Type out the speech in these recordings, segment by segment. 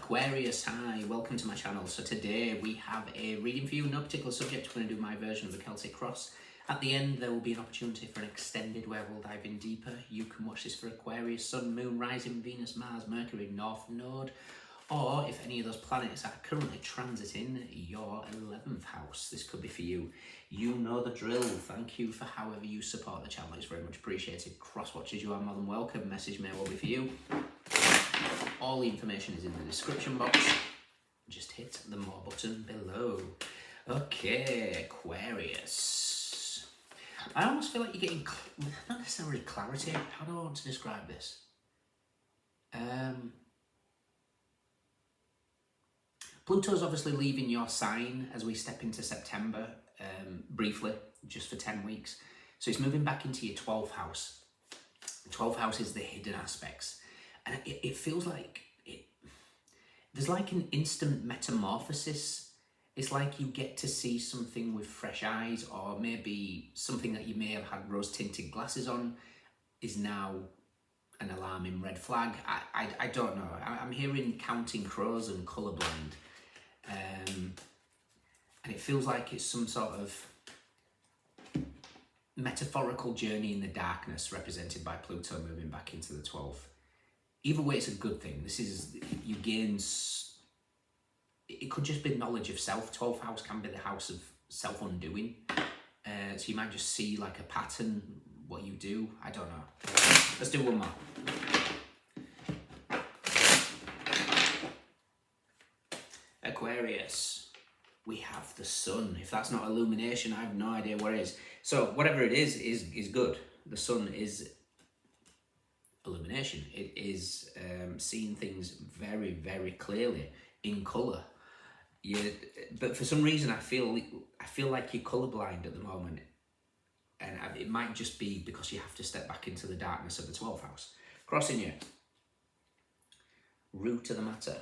Aquarius, hi, welcome to my channel. So today we have a reading for you, no particular subject. We're going to do my version of the Celtic cross. At the end there will be an opportunity for an extended where we'll dive in deeper. You can watch this for Aquarius, Sun, Moon, Rising, Venus, Mars, Mercury, North Node, or if any of those planets are currently transiting your 11th house. This could be for you. You know the drill. Thank you for however you support the channel. It's very much appreciated. Cross watchers, you are more than welcome. Message may well be for you. All the information is in the description box. Just hit the more button below. Okay, Aquarius. I almost feel like you're getting, not necessarily clarity, how do I want to describe this? Pluto's obviously leaving your sign as we step into September, briefly, just for 10 weeks. So it's moving back into your 12th house. The 12th house is the hidden aspects. And it feels like there's like an instant metamorphosis. It's like you get to see something with fresh eyes, or maybe something that you may have had rose-tinted glasses on is now an alarming red flag. I don't know. I'm hearing counting crows and colourblind. And it feels like it's some sort of metaphorical journey in the darkness represented by Pluto moving back into the 12th. Either way, it's a good thing. This is, you gain, it could just be knowledge of self. 12th house can be the house of self-undoing. So you might just see like a pattern, what you do. I don't know. Let's do one more. Aquarius. We have the sun. If that's not illumination, I have no idea what it is. So whatever it is good. The sun is illumination. It is seeing things very, very clearly in colour. But for some reason, I feel like you're colourblind at the moment, and it might just be because you have to step back into the darkness of the 12th house. Crossing you. Root of the matter.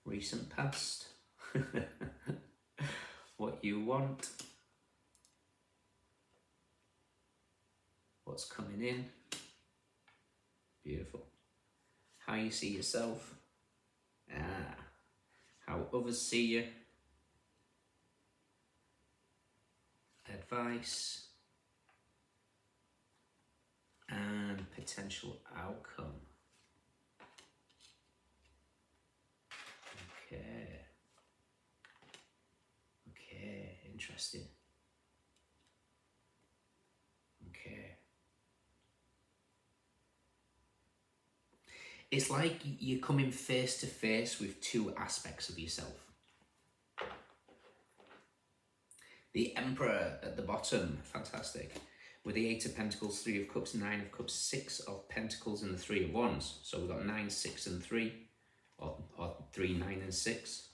Recent past. What you want. What's coming in. Beautiful. How you see yourself. How others see you. Advice. And potential outcome. Okay, interesting. Okay. It's like you're coming face to face with two aspects of yourself. The Emperor at the bottom, fantastic. With the 8 of Pentacles, 3 of Cups, 9 of Cups, 6 of Pentacles, and the 3 of Wands. So we've got 9, 6, and 3, or 3, 9, and 6.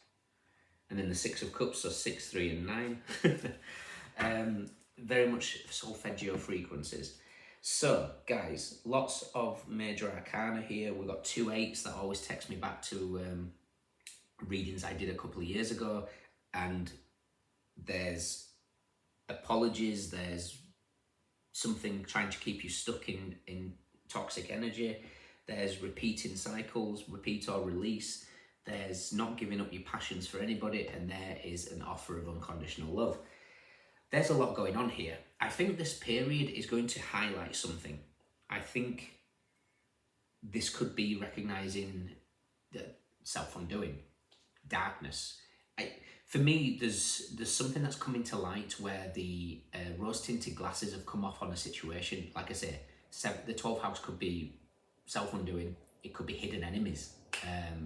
And then the 6 of Cups, so 6, 3, and 9. Very much solfeggio frequencies. So, guys, lots of major arcana here. We've got 2 8s that always text me back to readings I did a couple of years ago. And there's apologies, there's something trying to keep you stuck in toxic energy. There's repeating cycles, repeat or release. There's not giving up your passions for anybody, and there is an offer of unconditional love. There's a lot going on here. I think this period is going to highlight something. I think this could be recognizing the self-undoing, darkness. For me, there's something that's coming to light where the rose-tinted glasses have come off on a situation. Like I say, the 12th house could be self-undoing. It could be hidden enemies.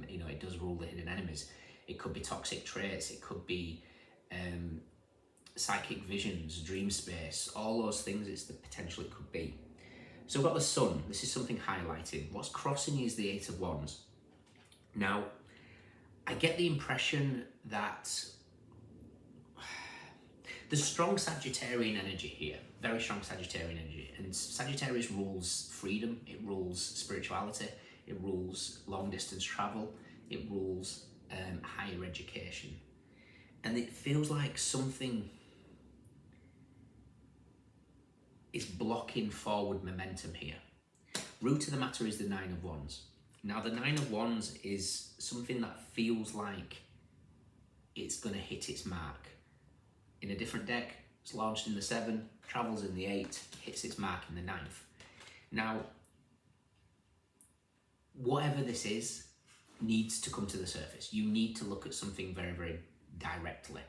You know, it does rule the hidden enemies. It could be toxic traits. It could be psychic visions, dream space, all those things. It's the potential it could be. So we've got the sun. This is something highlighted. What's crossing is the 8 of Wands. Now, I get the impression that there's strong Sagittarian energy here. Very strong Sagittarian energy. And Sagittarius rules freedom. It rules spirituality. It rules long distance travel. It rules higher education. And it feels like something is blocking forward momentum here. Root of the matter is the 9 of Wands. Now the Nine of Wands is something that feels like it's going to hit its mark. In a different deck, it's launched in the 7, travels in the 8, hits its mark in the 9th. Now, whatever this is needs to come to the surface. You need to look at something very, very directly.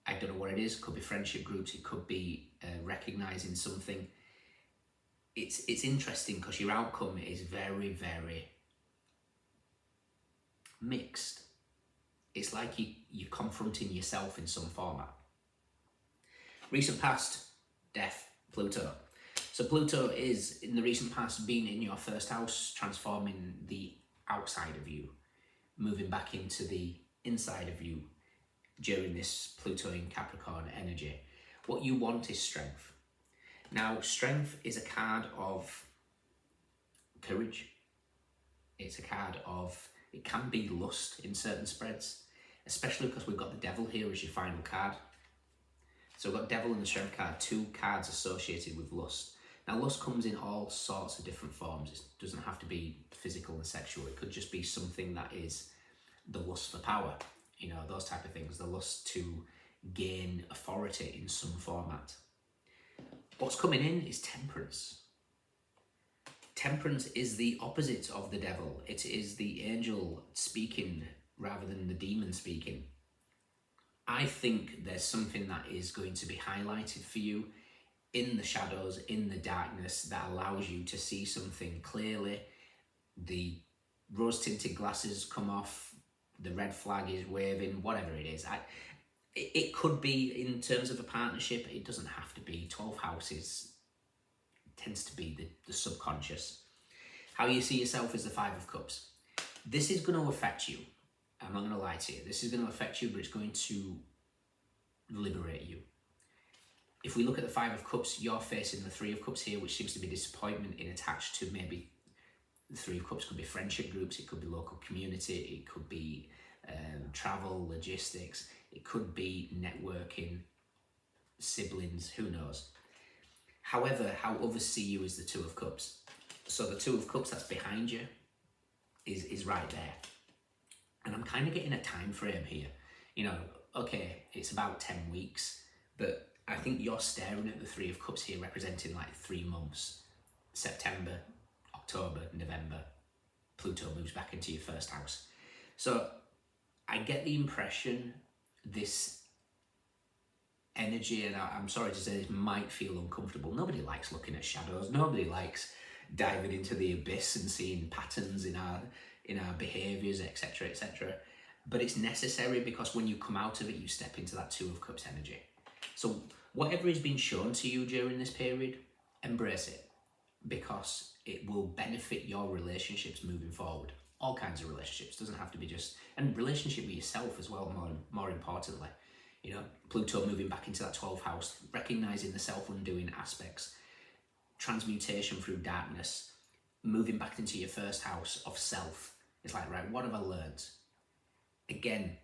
I don't know what it is. It could be friendship groups. It could be recognizing something. It's interesting because your outcome is very, very mixed. It's like you're confronting yourself in some format. Recent past, death, Pluto. So Pluto is, in the recent past, been in your first house, transforming the outside of you, moving back into the inside of you during this Pluto in Capricorn energy. What you want is strength. Now, strength is a card of courage. It's a card of, it can be lust in certain spreads, especially because we've got the Devil here as your final card. So we've got Devil and the Strength card, 2 cards associated with lust. Now, lust comes in all sorts of different forms. It doesn't have to be physical and sexual. It could just be something that is the lust for power, you know, those type of things, the lust to gain authority in some format. What's coming in is temperance. Temperance is the opposite of the devil. It is the angel speaking rather than the demon speaking. I think there's something that is going to be highlighted for you in the shadows, in the darkness, that allows you to see something clearly. The rose-tinted glasses come off, the red flag is waving, whatever it is. It could be in terms of a partnership. It doesn't have to be. 12 houses tends to be the subconscious. How you see yourself is the 5 of Cups. This is going to affect you. I'm not going to lie to you. This is going to affect you, but it's going to liberate you. If we look at the 5 of Cups, you're facing the 3 of Cups here, which seems to be disappointment in attached to maybe the 3 of Cups could be friendship groups, it could be local community, it could be travel, logistics, it could be networking, siblings, who knows. However, how others see you is the 2 of Cups. So the 2 of Cups that's behind you is right there. And I'm kind of getting a time frame here. You know, okay, it's about 10 weeks, but I think you're staring at the 3 of Cups here representing like 3 months. September, October, November, Pluto moves back into your first house. So I get the impression this energy, and I'm sorry to say this might feel uncomfortable. Nobody likes looking at shadows. Nobody likes diving into the abyss and seeing patterns in our behaviours, etc., etc. But it's necessary because when you come out of it, you step into that 2 of Cups energy. So whatever is being shown to you during this period, embrace it, because it will benefit your relationships moving forward. All kinds of relationships, doesn't have to be just, and relationship with yourself as well, more importantly. You know, Pluto moving back into that 12th house, recognizing the self-undoing aspects, transmutation through darkness, moving back into your first house of self. It's like, right, what have I learned? Again,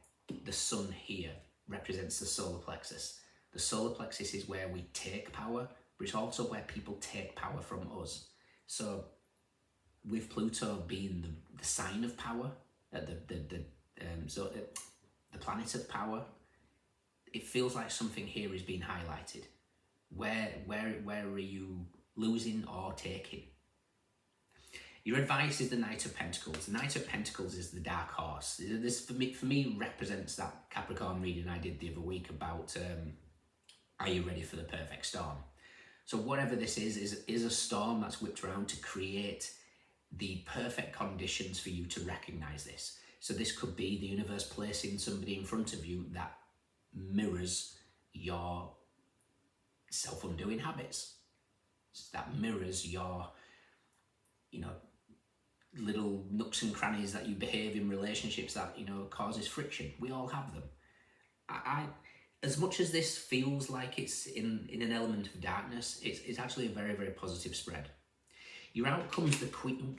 the sun here represents the solar plexus. The solar plexus is where we take power, but it's also where people take power from us. So with Pluto being the sign of power, the planet of power, it feels like something here is being highlighted. Where are you losing or taking? Your advice is the Knight of Pentacles. The Knight of Pentacles is the dark horse. This for me represents that Capricorn reading I did the other week about are you ready for the perfect storm? So whatever this is a storm that's whipped around to create the perfect conditions for you to recognize this. So this could be the universe placing somebody in front of you that mirrors your self-undoing habits. That mirrors your, you know, little nooks and crannies that you behave in relationships that, you know, causes friction. We all have them. I as much as this feels like it's in an element of darkness, it's actually a very, very positive spread. Your outcome's the Queen.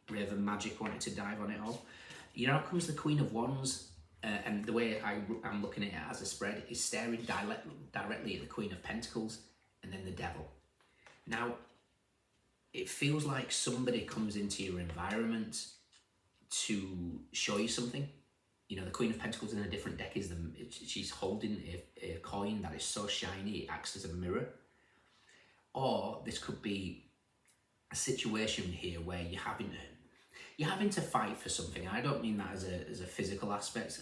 Raven Magic wanted to dive on it all. Your outcome's the Queen of Wands, and the way I'm looking at it as a spread is staring directly at the Queen of Pentacles and then the Devil. Now, it feels like somebody comes into your environment to show you something. You know, the Queen of Pentacles in a different deck is she's holding a coin that is so shiny it acts as a mirror. Or this could be a situation here where you're having to fight for something. I don't mean that as a physical aspect,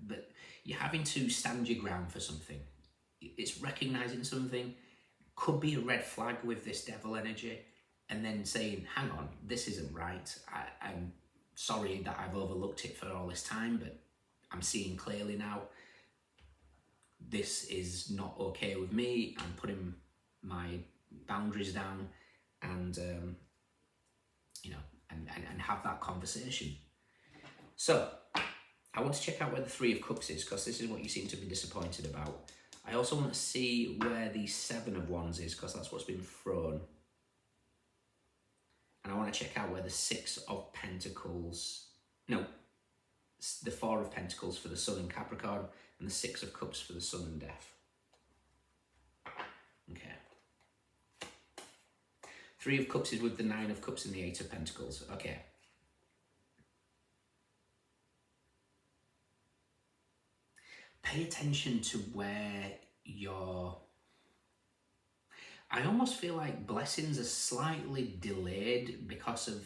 but you're having to stand your ground for something. It's recognizing something, could be a red flag with this devil energy, and then saying, hang on, this isn't right. I'm sorry that I've overlooked it for all this time, but I'm seeing clearly now. This is not okay with me. I'm putting my boundaries down, and you know, and have that conversation. So I want to check out where the Three of Cups is, because this is what you seem to be disappointed about. I also want to see where the Seven of Wands is, because that's what's been thrown. And I want to check out where the Six of Pentacles, no, the Four of Pentacles for the Sun in Capricorn, and the Six of Cups for the Sun in Death. Okay. Three of Cups is with the Nine of Cups and the Eight of Pentacles. Okay. Pay attention to where you're... I almost feel like blessings are slightly delayed because of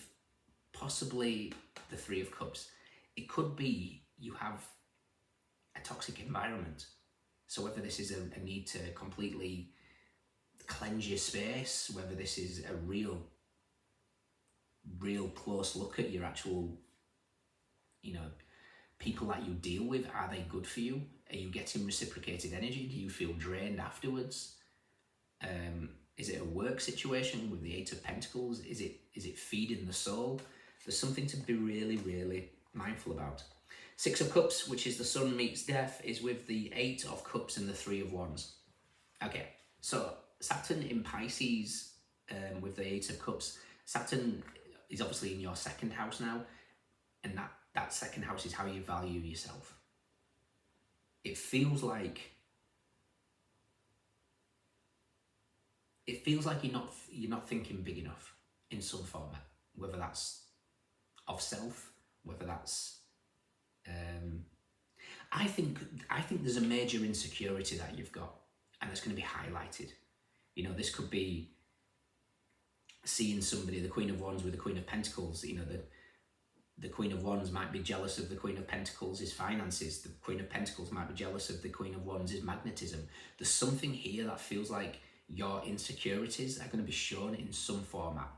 possibly the Three of Cups. It could be you have a toxic environment. So whether this is a need to completely cleanse your space, whether this is a real close look at your actual, you know, people that you deal with, are they good for you? Are you getting reciprocated energy? Do you feel drained afterwards? Is it a work situation with the Eight of Pentacles? Is it feeding the soul? There's something to be really, really mindful about. Six of Cups, which is the Sun meets Death, is with the Eight of Cups and the Three of Wands. Okay, so Saturn in Pisces with the Eight of Cups. Saturn is obviously in your second house now, and that second house is how you value yourself. It feels like you're not thinking big enough in some format, whether that's of self, whether that's I think there's a major insecurity that you've got, and it's going to be highlighted. You know, this could be seeing somebody, the Queen of Wands with the Queen of Pentacles. You know, the Queen of Wands might be jealous of the Queen of Pentacles' finances. The Queen of Pentacles might be jealous of the Queen of Wands' magnetism. There's something here that feels like your insecurities are going to be shown in some format.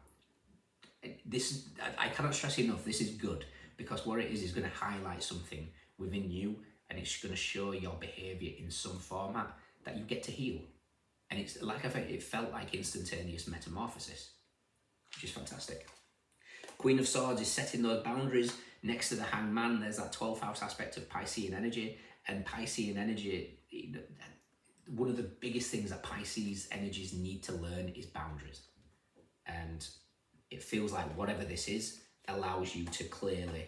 This, I cannot stress enough, this is good, because what it is going to highlight something within you, and it's going to show your behaviour in some format that you get to heal. And it's like it felt like instantaneous metamorphosis, which is fantastic. Queen of Swords is setting those boundaries next to the Hanged Man. There's that 12th house aspect of Piscean energy, and Piscean energy, one of the biggest things that Pisces energies need to learn is boundaries. And it feels like whatever this is allows you to clearly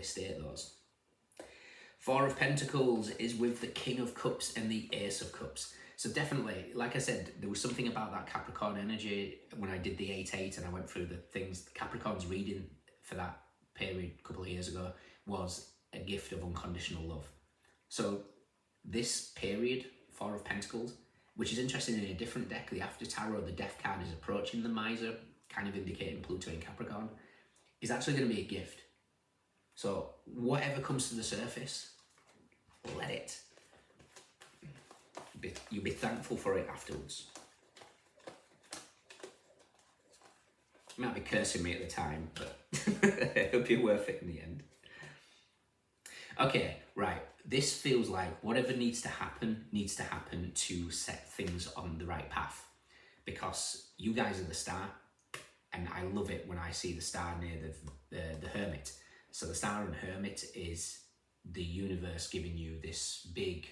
state those. Four of Pentacles is with the King of Cups and the Ace of Cups. So definitely, like I said, there was something about that Capricorn energy when I did the 8-8 and I went through the things. Capricorn's reading for that period a couple of years ago was a gift of unconditional love. So this period, Four of Pentacles, which is interesting in a different deck, the After Tarot, the Death card is approaching the Miser, kind of indicating Pluto in Capricorn, is actually going to be a gift. So whatever comes to the surface, let it. You'll be thankful for it afterwards. You might be cursing me at the time, but it'll be worth it in the end. Okay, right. This feels like whatever needs to happen to set things on the right path. Because you guys are the star, and I love it when I see the star near the Hermit. So the Star and Hermit is the universe giving you this big,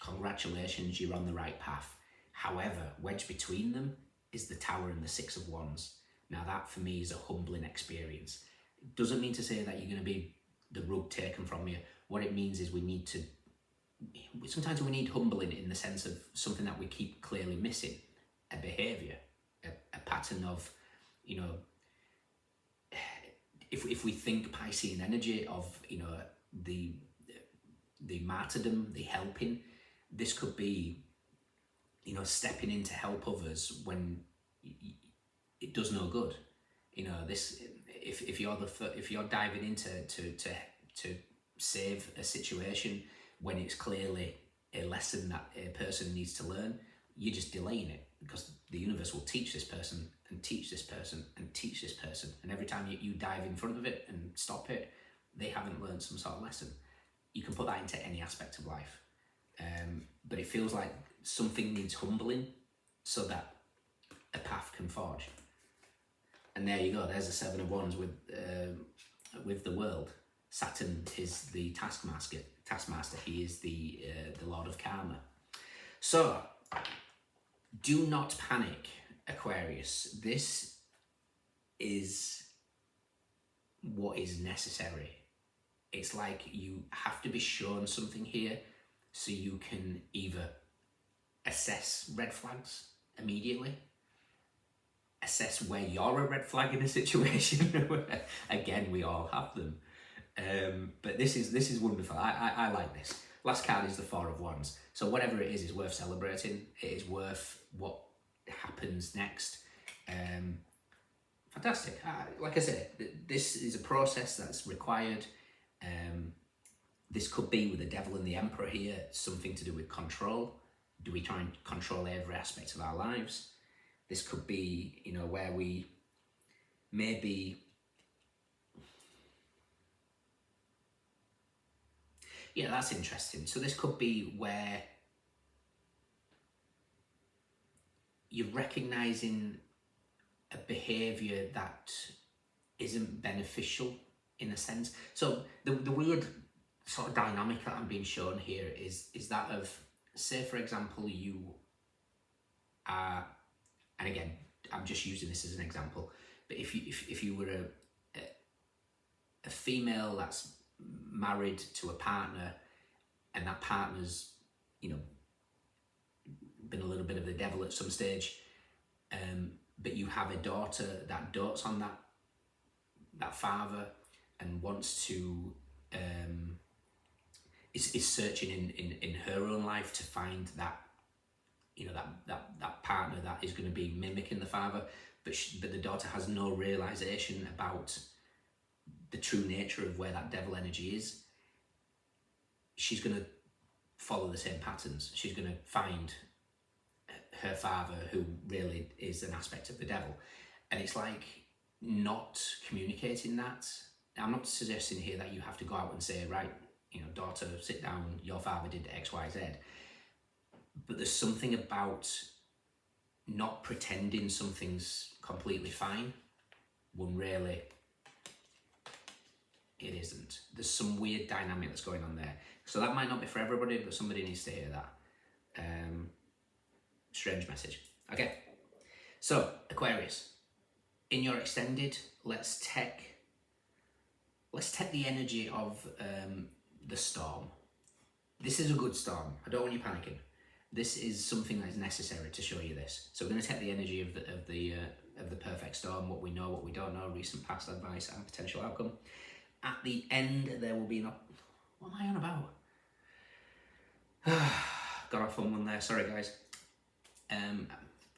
congratulations, you're on the right path. However, wedged between them is the Tower and the Six of Wands. Now that for me is a humbling experience. It doesn't mean to say that you're going to be the rug taken from you. What it means is sometimes we need humbling in the sense of something that we keep clearly missing, a behaviour, a pattern of you know, if we think Piscean energy of, you know, the martyrdom, the helping, this could be, you know, stepping in to help others when it does no good. You know, this, if you're diving into to save a situation when it's clearly a lesson that a person needs to learn, you're just delaying it, because the universe will teach this person and teach this person and teach this person, and every time you dive in front of it and stop it, they haven't learned some sort of lesson. You can put that into any aspect of life, but it feels like something needs humbling so that a path can forge. And there you go, there's the Seven of Wands with the world. Saturn is the taskmaster. He is the Lord of Karma. So do not panic, Aquarius. This is what is necessary. It's like you have to be shown something here so you can either assess red flags immediately, assess where you're a red flag in a situation. Again, we all have them. But this is wonderful. I like this. Last card is the Four of Wands. So whatever it is worth celebrating. It is worth what happens next. Fantastic. Like I said, this is a process that's required. This could be with the Devil and the Emperor here, something to do with control. Do we try and control every aspect of our lives? This could be, you know, where we maybe, yeah, that's interesting. So this could be where you're recognizing a behavior that isn't beneficial in a sense. So the weird sort of dynamic that I'm being shown here is that of, say for example, you are, and again, I'm just using this as an example, but if you were a female that's married to a partner, and that partner's, you know, been a little bit of the devil at some stage, but you have a daughter that dotes on that father and wants to, is searching in her own life to find that, you know, that partner that is going to be mimicking the father, but the daughter has no realization about the true nature of where that devil energy is. She's going to follow the same patterns. She's going to find her father, who really is an aspect of the devil. And it's like not communicating that. I'm not suggesting here that you have to go out and say, right, you know, daughter, sit down, your father did X, Y, Z. But there's something about not pretending something's completely fine when really it isn't. There's some weird dynamic that's going on there. So that might not be for everybody, but somebody needs to hear that. Strange message. Okay, so Aquarius, in your extended, let's take the energy of the storm. This is a good storm. I don't want you panicking. This is something that is necessary to show you this. So we're going to take the energy of the perfect storm, what we know, what we don't know, recent past advice and potential outcome. At the end, there will be an what am I on about? Got off on one there. Sorry, guys.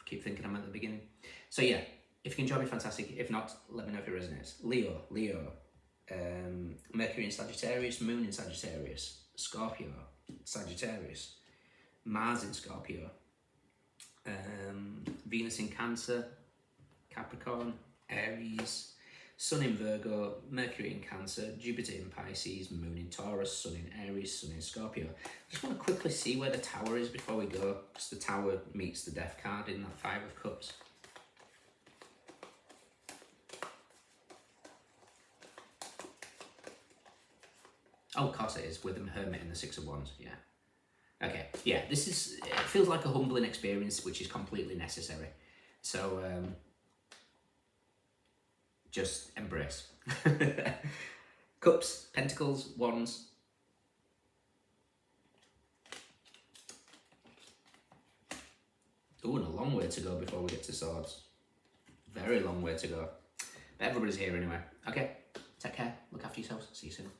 Keep thinking I'm at the beginning. So yeah, if you can join me, fantastic. If not, let me know if it resonates. Leo, Mercury in Sagittarius, Moon in Sagittarius, Scorpio, Sagittarius, Mars in Scorpio, Venus in Cancer, Capricorn, Aries, Sun in Virgo, Mercury in Cancer, Jupiter in Pisces, Moon in Taurus, Sun in Aries, Sun in Scorpio. I just want to quickly see where the Tower is before we go, because the Tower meets the Death card in that Five of Cups. Oh, of course it is, with the Hermit and the Six of Wands, yeah. Okay, yeah, it feels like a humbling experience, which is completely necessary. So, just embrace. Cups, Pentacles, Wands. Oh, and a long way to go before we get to Swords. very long way to go. But everybody's here anyway. Okay, take care, look after yourselves, see you soon.